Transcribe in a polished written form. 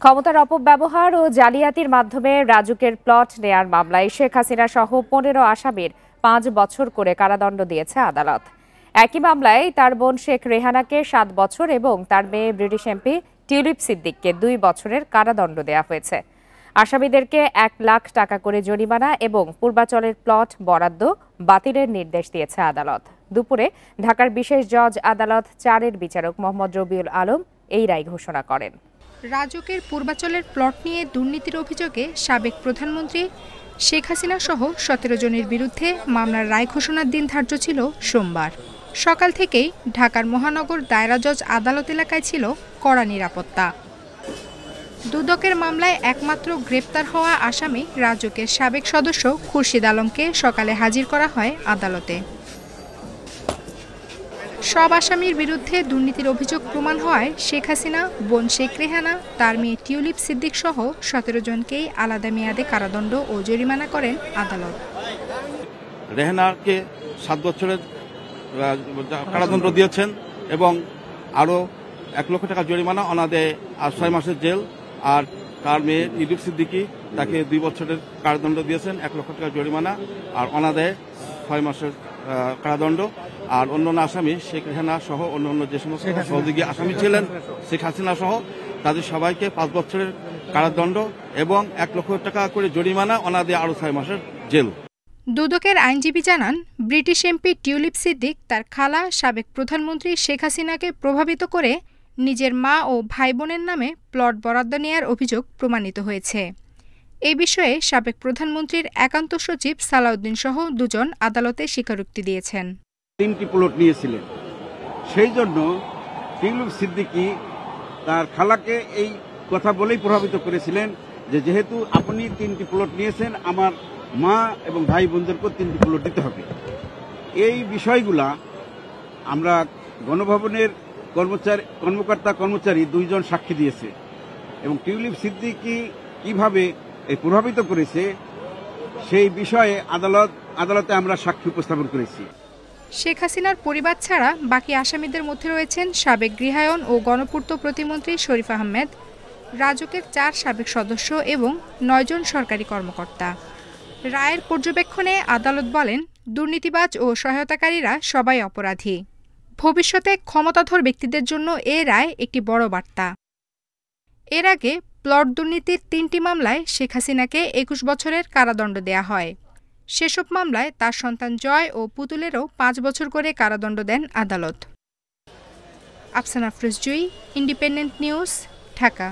ক্ষমতার অপব্যবহার ও জালিয়াতির মাধ্যমে রাজুকের প্লট নেয়ার মামলায় শেখ হাসিনা সহ ১৫ আসামির ৫ বছর করে কারাদণ্ড দিয়েছে আদালত। একই মামলায় তার বোন শেখ রেহানাকে ৭ বছর এবং তার মেয়ে ব্রিটিশ এমপি টিউলিপ সিদ্দিককে ২ বছরের কারাদণ্ড দেওয়া হয়েছে। আসামিদেরকে ১ লাখ টাকা করে জরিমানা এবং পূর্বাচলের প্লট বরাদ্দ বাতিলের নির্দেশ দিয়েছে আদালত। দুপুরে ঢাকার বিশেষ জজ আদালত ৪-এর বিচারক মোহাম্মদ রবিউল আলম এই রায় ঘোষণা করেন। রাজুকের পূর্বাচলের প্লট নিয়ে দুর্নীতির অভিযোগে সাবেক প্রধানমন্ত্রী শেখ হাসিনা সহ ১৭ জনের বিরুদ্ধে মামলার রায় ঘোষণার দিন ধার্য ছিল সোমবার। সকাল থেকেই ঢাকার মহানগর দায়রা জজ আদালত এলাকায় ছিল কড়া নিরাপত্তা। দুদকের মামলায় একমাত্র গ্রেপ্তার হওয়া আসামি রাজুকের সাবেক সদস্য খুরশিদ আলমকে সকালে হাজির করা হয় আদালতে। সব আসামির বিরুদ্ধে দুর্নীতির অভিযোগ প্রমাণ হওয়ায় শেখ হাসিনা, বোন শেখ রেহানা, তার মেয়ে টিউলিপ সিদ্দিক সহ ১৭ জনকেই আলাদা মেয়াদে কারাদণ্ড ও জরিমানা করেন আদালত। রেহানাকে ৭ বছরের কারাদণ্ড দিয়েছেন এবং আরও ১ লক্ষ টাকা জরিমানা, অনাদে ৬ মাসের জেল। আর তার মেয়ে টিউলিপ সিদ্দিকি তাকে 2 বছরের কারাদণ্ড দিয়েছেন, ১ লক্ষ টাকা জরিমানা আর অনাদায়ে ৬ মাসের কারাদণ্ড। আর অন্যান্য আসামি শেখ রেহানা সহ অন্যান্য যে সমস্ত সহযোগী আসামি ছিলেন শেখ হাসিনা সহ তাদের সবাইকে ৫ বছরের কারাদণ্ড এবং ১ লক্ষ টাকা করে জরিমানা, অনাদে আরও ৬ মাসের জেল। দুদকের আইনজীবী জানান, ব্রিটিশ এমপি টিউলিপ সিদ্দিক তার খালা সাবেক প্রধানমন্ত্রী শেখ হাসিনাকে প্রভাবিত করে নিজের মা ও ভাই বোনের নামে প্লট বরাদ্দ নেয়ার অভিযোগ প্রমাণিত হয়েছে। এই বিষয়ে সাবেক প্রধানমন্ত্রীর একান্ত সচিব সালাউদ্দিন সহ ২ জন আদালতে স্বীকারোক্তি দিয়েছেন। ৩টি প্লট নিয়েছিলেন, সেই জন্য টিউলিপ সিদ্দিকি তার খালাকে এই কথা বলেই প্রভাবিত করেছিলেন যে যেহেতু আপনি 3টি প্লট নিয়েছেন, আমার মা এবং ভাই বোনদেরকেও 3টি প্লট দিতে হবে। এই বিষয়গুলা আমরা গণভবনের কর্মকর্তা কর্মচারী 2 জন সাক্ষী দিয়েছে এবং টিউলিপ সিদ্দিকি কিভাবে প্রভাবিত করেছে সেই বিষয়ে আদালতে আমরা সাক্ষী উপস্থাপন করেছি। শেখ হাসিনার পরিবার ছাড়া বাকি আসামিদের মধ্যে রয়েছেন সাবেক গৃহায়ন ও গণপূর্ত প্রতিমন্ত্রী শরীফ আহমেদ, রাজুকের 4 সাবেক সদস্য এবং 9 জন সরকারি কর্মকর্তা। রায়ের পর্যবেক্ষণে আদালত বলেন, দুর্নীতিবাজ ও সহায়তাকারীরা সবাই অপরাধী। ভবিষ্যতে ক্ষমতাধর ব্যক্তিদের জন্য এ রায় একটি বড় বার্তা। এর আগে প্লট দুর্নীতির 3টি মামলায় শেখ হাসিনাকে 21 বছরের কারাদণ্ড দেয়া হয়। সেসব মামলায় তার সন্তান জয় ও পুতুলেরও 5 বছর করে কারাদণ্ড দেন আদালত। আফসানা আফরোজ জুই, ইন্ডিপেন্ডেন্ট নিউজ, ঢাকা।